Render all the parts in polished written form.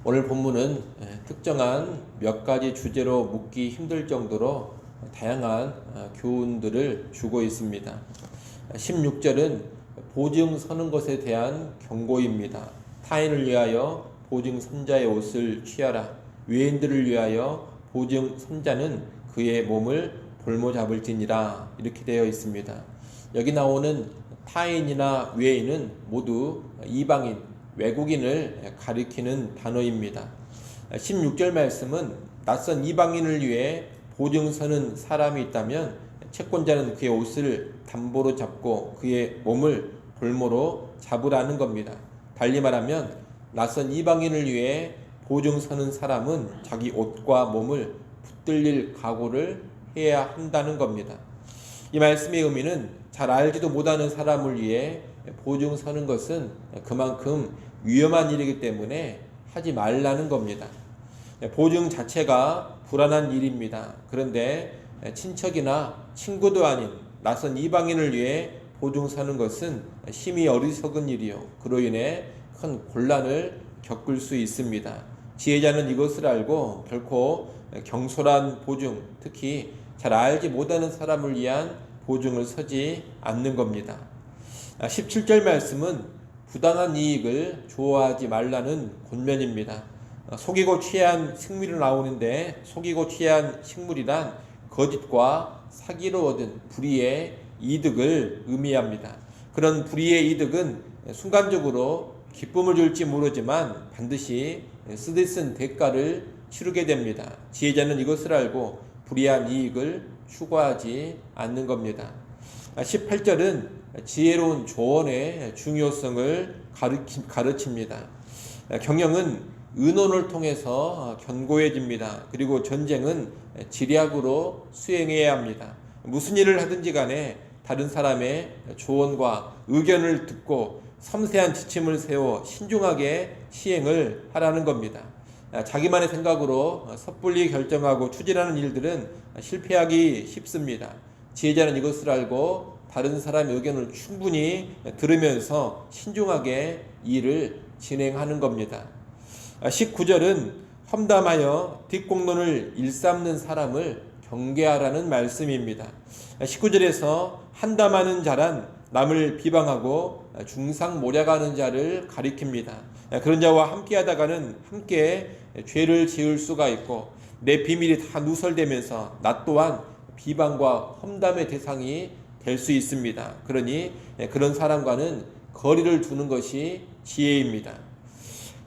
오늘 본문은 특정한 몇 가지 주제로 묻기 힘들 정도로 다양한 교훈들을 주고 있습니다. 16절은 보증 서는 것에 대한 경고입니다. 타인을 위하여 보증 선자의 옷을 취하라. 외인들을 위하여 보증 선자는 그의 몸을 볼모 잡을지니라. 이렇게 되어 있습니다. 여기 나오는 타인이나 외인은 모두 이방인, 외국인을 가리키는 단어입니다. 16절 말씀은 낯선 이방인을 위해 보증 서는 사람이 있다면 채권자는 그의 옷을 담보로 잡고 그의 몸을 볼모로 잡으라는 겁니다. 달리 말하면 낯선 이방인을 위해 보증 서는 사람은 자기 옷과 몸을 붙들릴 각오를 해야 한다는 겁니다. 이 말씀의 의미는 잘 알지도 못하는 사람을 위해 보증 서는 것은 그만큼 위험한 일이기 때문에 하지 말라는 겁니다. 보증 자체가 불안한 일입니다. 그런데 친척이나 친구도 아닌 낯선 이방인을 위해 보증 서는 것은 심히 어리석은 일이요. 그로 인해 큰 곤란을 겪을 수 있습니다. 지혜자는 이것을 알고 결코 경솔한 보증, 특히 잘 알지 못하는 사람을 위한 보증을 서지 않는 겁니다. 17절 말씀은 부당한 이익을 좋아하지 말라는 권면입니다. 속이고 취한 식물이 나오는데 속이고 취한 식물이란 거짓과 사기로 얻은 불의의 이득을 의미합니다. 그런 불의의 이득은 순간적으로 기쁨을 줄지 모르지만 반드시 쓰디쓴 대가를 치르게 됩니다. 지혜자는 이것을 알고 불의한 이익을 추구하지 않는 겁니다. 18절은 지혜로운 조언의 중요성을 가르칩니다. 경영은 의논을 통해서 견고해집니다. 그리고 전쟁은 지략으로 수행해야 합니다. 무슨 일을 하든지 간에 다른 사람의 조언과 의견을 듣고 섬세한 지침을 세워 신중하게 시행을 하라는 겁니다. 자기만의 생각으로 섣불리 결정하고 추진하는 일들은 실패하기 쉽습니다. 지혜자는 이것을 알고 다른 사람의 의견을 충분히 들으면서 신중하게 일을 진행하는 겁니다. 19절은 험담하여 뒷공론을 일삼는 사람을 경계하라는 말씀입니다. 19절에서 한담하는 자란 남을 비방하고 중상모략하는 자를 가리킵니다. 그런 자와 함께 하다가는 함께 죄를 지을 수가 있고 내 비밀이 다 누설되면서 나 또한 비방과 험담의 대상이 될 수 있습니다. 그러니 그런 사람과는 거리를 두는 것이 지혜입니다.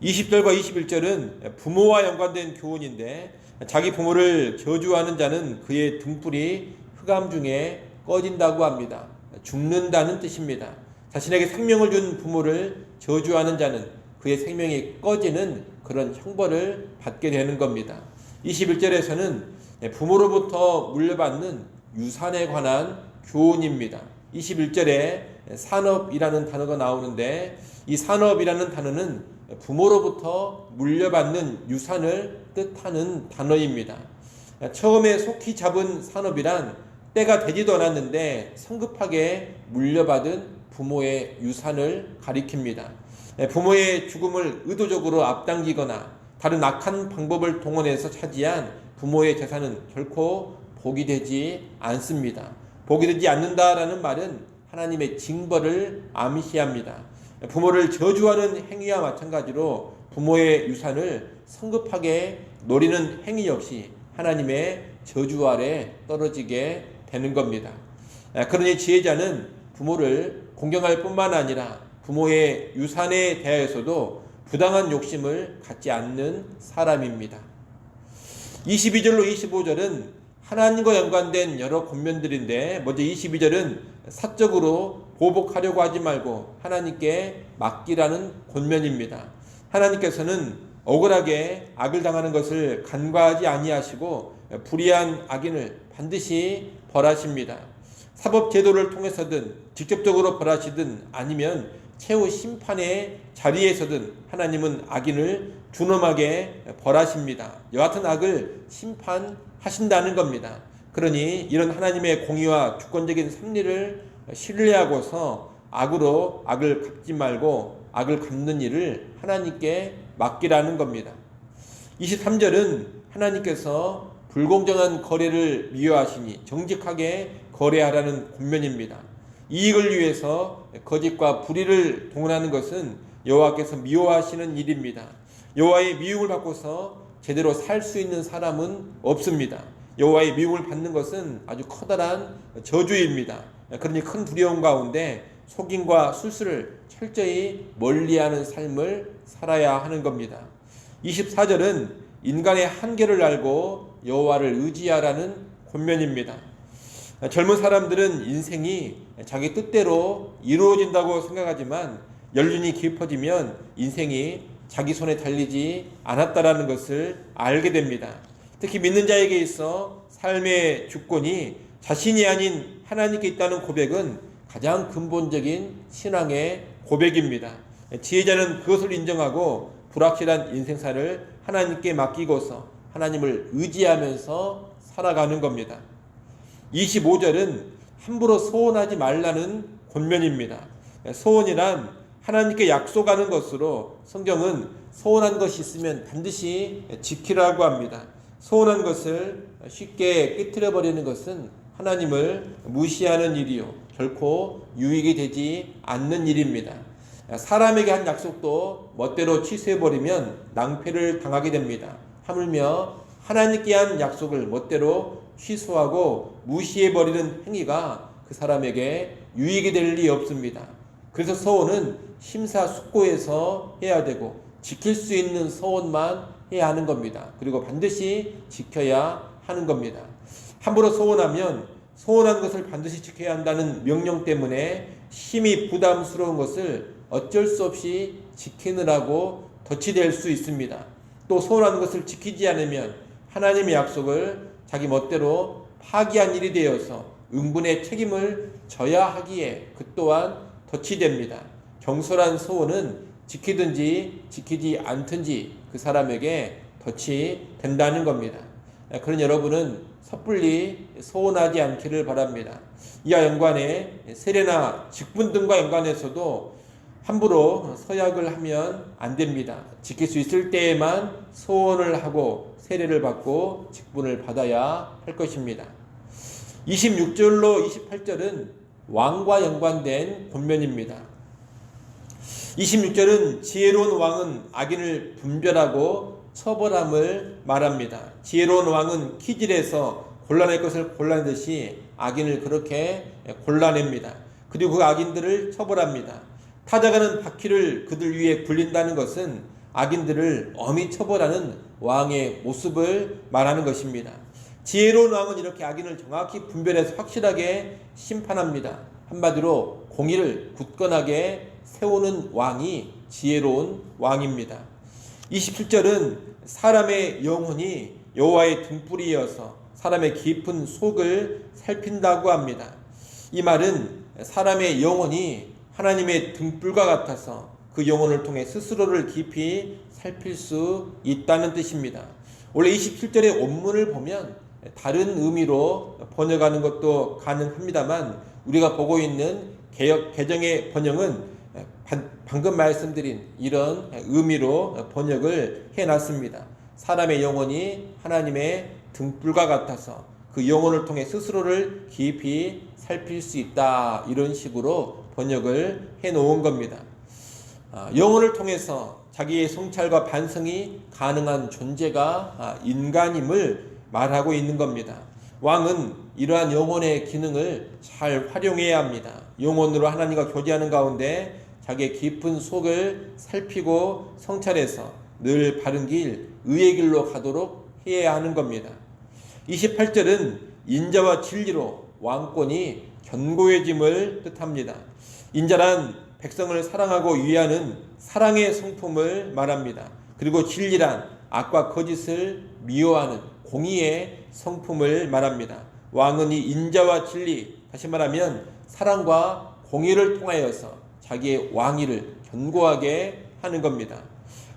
20절과 21절은 부모와 연관된 교훈인데 자기 부모를 저주하는 자는 그의 등불이 흑암 중에 꺼진다고 합니다. 죽는다는 뜻입니다. 자신에게 생명을 준 부모를 저주하는 자는 그의 생명이 꺼지는 그런 형벌을 받게 되는 겁니다. 21절에서는 부모로부터 물려받는 유산에 관한 교훈입니다. 21절에 산업이라는 단어가 나오는데 이 산업이라는 단어는 부모로부터 물려받는 유산을 뜻하는 단어입니다. 처음에 속히 잡은 산업이란 때가 되지도 않았는데 성급하게 물려받은 부모의 유산을 가리킵니다. 부모의 죽음을 의도적으로 앞당기거나 다른 악한 방법을 동원해서 차지한 부모의 재산은 결코 복이 되지 않습니다. 복이 되지 않는다라는 말은 하나님의 징벌을 암시합니다. 부모를 저주하는 행위와 마찬가지로 부모의 유산을 성급하게 노리는 행위 역시 하나님의 저주 아래 떨어지게 되는 겁니다. 그러니 지혜자는 부모를 공경할 뿐만 아니라 부모의 유산에 대하여서도 부당한 욕심을 갖지 않는 사람입니다. 22절로 25절은 하나님과 연관된 여러 권면들인데 먼저 22절은 사적으로 보복하려고 하지 말고 하나님께 맡기라는 권면입니다. 하나님께서는 억울하게 악을 당하는 것을 간과하지 아니하시고 불의한 악인을 반드시 벌하십니다. 사법제도를 통해서든 직접적으로 벌하시든 아니면 최후 심판의 자리에서든 하나님은 악인을 준엄하게 벌하십니다. 여하튼 악을 심판하신다는 겁니다. 그러니 이런 하나님의 공의와 주권적인 섭리를 신뢰하고서 악으로 악을 갚지 말고 악을 갚는 일을 하나님께 맡기라는 겁니다. 23절은 하나님께서 불공정한 거래를 미워하시니 정직하게 거래하라는 권면입니다. 이익을 위해서 거짓과 불의를 동원하는 것은 여호와께서 미워하시는 일입니다. 여호와의 미움을 받고서 제대로 살 수 있는 사람은 없습니다. 여호와의 미움을 받는 것은 아주 커다란 저주입니다. 그러니 큰 두려움 가운데 속임과 술수를 철저히 멀리하는 삶을 살아야 하는 겁니다. 24절은 인간의 한계를 알고 여호와를 의지하라는 권면입니다. 젊은 사람들은 인생이 자기 뜻대로 이루어진다고 생각하지만 연륜이 깊어지면 인생이 자기 손에 달리지 않았다라는 것을 알게 됩니다. 특히 믿는 자에게 있어 삶의 주권이 자신이 아닌 하나님께 있다는 고백은 가장 근본적인 신앙의 고백입니다. 지혜자는 그것을 인정하고 불확실한 인생사를 하나님께 맡기고서 하나님을 의지하면서 살아가는 겁니다. 25절은 함부로 소원하지 말라는 권면입니다. 소원이란 하나님께 약속하는 것으로 성경은 소원한 것이 있으면 반드시 지키라고 합니다. 소원한 것을 쉽게 깨트려 버리는 것은 하나님을 무시하는 일이요 결코 유익이 되지 않는 일입니다. 사람에게 한 약속도 멋대로 취소해버리면 낭패를 당하게 됩니다. 하물며 하나님께 한 약속을 멋대로 취소하고 무시해버리는 행위가 그 사람에게 유익이 될 리 없습니다. 그래서 서원은 심사숙고해서 해야 되고 지킬 수 있는 서원만 해야 하는 겁니다. 그리고 반드시 지켜야 하는 겁니다. 함부로 서원하면 서원한 것을 반드시 지켜야 한다는 명령 때문에 심히 부담스러운 것을 어쩔 수 없이 지키느라고 덫이 될 수 있습니다. 또 서원한 것을 지키지 않으면 하나님의 약속을 자기 멋대로 파기한 일이 되어서 응분의 책임을 져야 하기에 그 또한 덫이 됩니다. 경솔한 서원은 지키든지 지키지 않든지 그 사람에게 덫이 된다는 겁니다. 그런 여러분은 섣불리 서원하지 않기를 바랍니다. 이와 연관해 세례나 직분 등과 연관해서도 함부로 서약을 하면 안 됩니다. 지킬 수 있을 때에만 서원을 하고 세례를 받고 직분을 받아야 할 것입니다. 26절로 28절은 왕과 연관된 권면입니다. 26절은 지혜로운 왕은 악인을 분별하고 처벌함을 말합니다. 지혜로운 왕은 키질에서 골라낼 것을 골라내듯이 악인을 그렇게 골라냅니다. 그리고 그 악인들을 처벌합니다. 타작하는 바퀴를 그들 위에 굴린다는 것은 악인들을 엄히 처벌하는 왕의 모습을 말하는 것입니다. 지혜로운 왕은 이렇게 악인을 정확히 분별해서 확실하게 심판합니다. 한마디로 공의를 굳건하게 세우는 왕이 지혜로운 왕입니다. 27절은 사람의 영혼이 여호와의 등불이어서 사람의 깊은 속을 살핀다고 합니다. 이 말은 사람의 영혼이 하나님의 등불과 같아서 그 영혼을 통해 스스로를 깊이 살필 수 있다는 뜻입니다. 원래 27절의 원문을 보면 다른 의미로 번역하는 것도 가능합니다만 우리가 보고 있는 개정의 번역은 방금 말씀드린 이런 의미로 번역을 해놨습니다. 사람의 영혼이 하나님의 등불과 같아서 그 영혼을 통해 스스로를 깊이 살필 수 있다, 이런 식으로 번역을 해놓은 겁니다. 영혼을 통해서 자기의 성찰과 반성이 가능한 존재가 인간임을 말하고 있는 겁니다. 왕은 이러한 영혼의 기능을 잘 활용해야 합니다. 영혼으로 하나님과 교제하는 가운데 자기의 깊은 속을 살피고 성찰해서 늘 바른 길, 의의 길로 가도록 해야 하는 겁니다. 28절은 인자와 진리로 왕권이 견고해짐을 뜻합니다. 인자란 백성을 사랑하고 위하는 사랑의 성품을 말합니다. 그리고 진리란 악과 거짓을 미워하는 공의의 성품을 말합니다. 왕은 이 인자와 진리, 다시 말하면 사랑과 공의를 통하여서 자기의 왕위를 견고하게 하는 겁니다.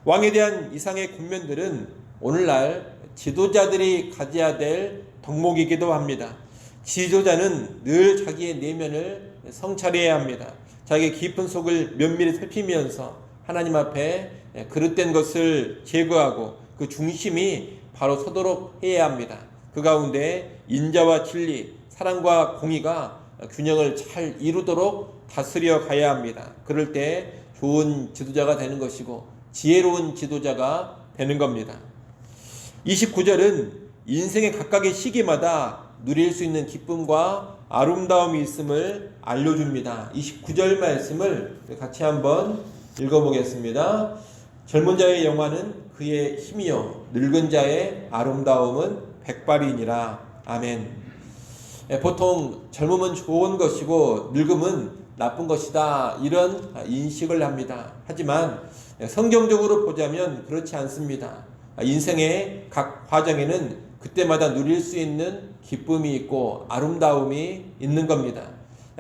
왕에 대한 이상의 권면들은 오늘날 지도자들이 가져야 될 덕목이기도 합니다. 지도자는 늘 자기의 내면을 성찰해야 합니다. 자기의 깊은 속을 면밀히 살피면서 하나님 앞에 그릇된 것을 제거하고 그 중심이 바로 서도록 해야 합니다. 그 가운데 인자와 진리, 사랑과 공의가 균형을 잘 이루도록 다스려 가야 합니다. 그럴 때 좋은 지도자가 되는 것이고 지혜로운 지도자가 되는 겁니다. 29절은 인생의 각각의 시기마다 누릴 수 있는 기쁨과 아름다움이 있음을 알려줍니다. 29절 말씀을 같이 한번 읽어보겠습니다. 젊은 자의 영화는 그의 힘이요 늙은 자의 아름다움은 백발이니라. 아멘. 보통 젊음은 좋은 것이고 늙음은 나쁜 것이다, 이런 인식을 합니다. 하지만 성경적으로 보자면 그렇지 않습니다. 인생의 각 과정에는 그때마다 누릴 수 있는 기쁨이 있고 아름다움이 있는 겁니다.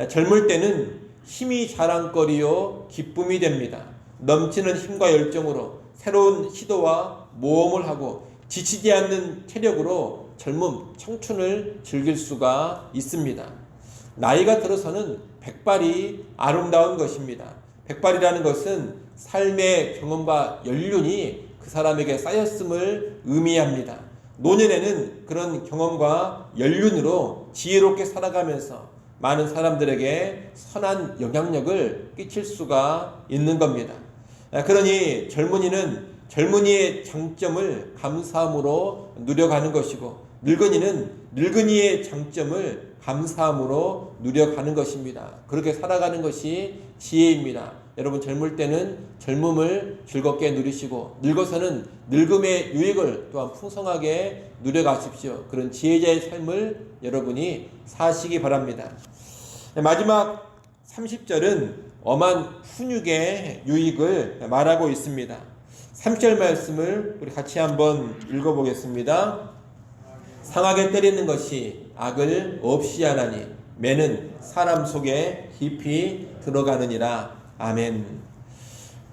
젊을 때는 힘이 자랑거리요 기쁨이 됩니다. 넘치는 힘과 열정으로 새로운 시도와 모험을 하고 지치지 않는 체력으로 젊음, 청춘을 즐길 수가 있습니다. 나이가 들어서는 백발이 아름다운 것입니다. 백발이라는 것은 삶의 경험과 연륜이 그 사람에게 쌓였음을 의미합니다. 노년에는 그런 경험과 연륜으로 지혜롭게 살아가면서 많은 사람들에게 선한 영향력을 끼칠 수가 있는 겁니다. 그러니 젊은이는 젊은이의 장점을 감사함으로 누려가는 것이고 늙은이는 늙은이의 장점을 감사함으로 누려가는 것입니다. 그렇게 살아가는 것이 지혜입니다. 여러분, 젊을 때는 젊음을 즐겁게 누리시고 늙어서는 늙음의 유익을 또한 풍성하게 누려가십시오. 그런 지혜자의 삶을 여러분이 사시기 바랍니다. 마지막 30절은 엄한 훈육의 유익을 말하고 있습니다. 30절 말씀을 우리 같이 한번 읽어보겠습니다. 상하게 때리는 것이 악을 없이 하나니 매는 사람 속에 깊이 들어가느니라. 아멘.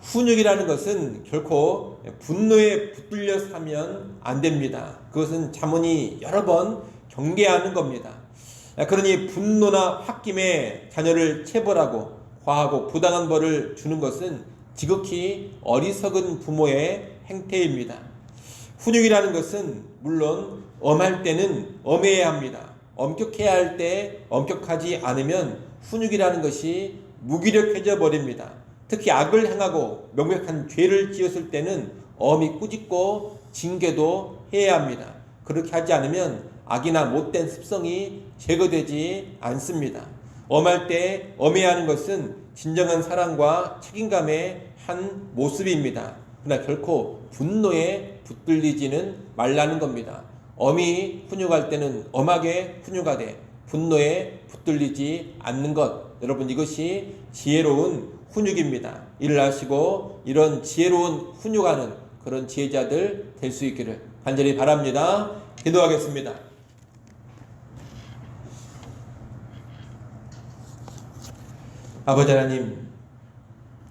훈육이라는 것은 결코 분노에 붙들려 사면 안 됩니다. 그것은 자문이 여러 번 경계하는 겁니다. 그러니 분노나 홧김에 자녀를 체벌하고 과하고 부당한 벌을 주는 것은 지극히 어리석은 부모의 행태입니다. 훈육이라는 것은 물론 엄할 때는 엄해야 합니다. 엄격해야 할 때 엄격하지 않으면 훈육이라는 것이 무기력해져 버립니다. 특히 악을 행하고 명백한 죄를 지었을 때는 엄히 꾸짖고 징계도 해야 합니다. 그렇게 하지 않으면 악이나 못된 습성이 제거되지 않습니다. 엄할 때 엄해야 하는 것은 진정한 사랑과 책임감의 한 모습입니다. 그러나 결코 분노에 붙들리지는 말라는 겁니다. 엄히 훈육할 때는 엄하게 훈육하되 분노에 붙들리지 않는 것, 여러분, 이것이 지혜로운 훈육입니다. 이를 아시고 이런 지혜로운 훈육하는 그런 지혜자들 될 수 있기를 간절히 바랍니다. 기도하겠습니다. 아버지 하나님,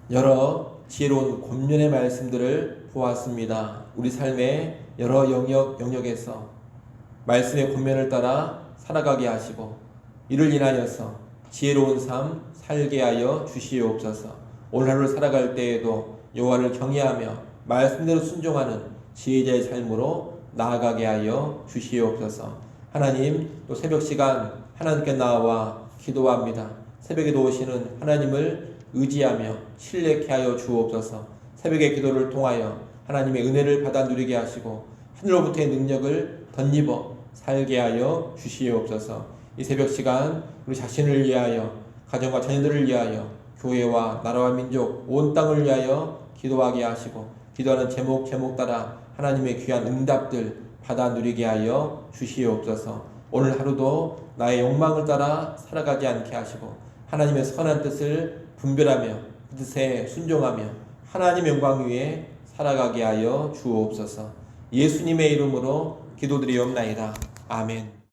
여러 지혜로운 권면의 말씀들을 보았습니다. 우리 삶의 여러 영역에서 말씀의 권면을 따라 살아가게 하시고 이를 인하여서 지혜로운 삶 살게 하여 주시옵소서. 오늘 하루를 살아갈 때에도 여호와를 경외하며 말씀대로 순종하는 지혜자의 삶으로 나아가게 하여 주시옵소서. 하나님, 또 새벽 시간 하나님께 나와 기도합니다. 새벽에도 오시는 하나님을 의지하며 신뢰케 하여 주옵소서. 새벽의 기도를 통하여 하나님의 은혜를 받아 누리게 하시고 하늘로부터의 능력을 덧입어 살게 하여 주시옵소서. 이 새벽 시간 우리 자신을 위하여, 가정과 자녀들을 위하여, 교회와 나라와 민족 온 땅을 위하여 기도하게 하시고 기도하는 제목 따라 하나님의 귀한 응답들 받아 누리게 하여 주시옵소서. 오늘 하루도 나의 욕망을 따라 살아가지 않게 하시고 하나님의 선한 뜻을 분별하며 그 뜻에 순종하며 하나님 영광 위에 살아가게 하여 주옵소서. 예수님의 이름으로 기도드리옵나이다. 아멘.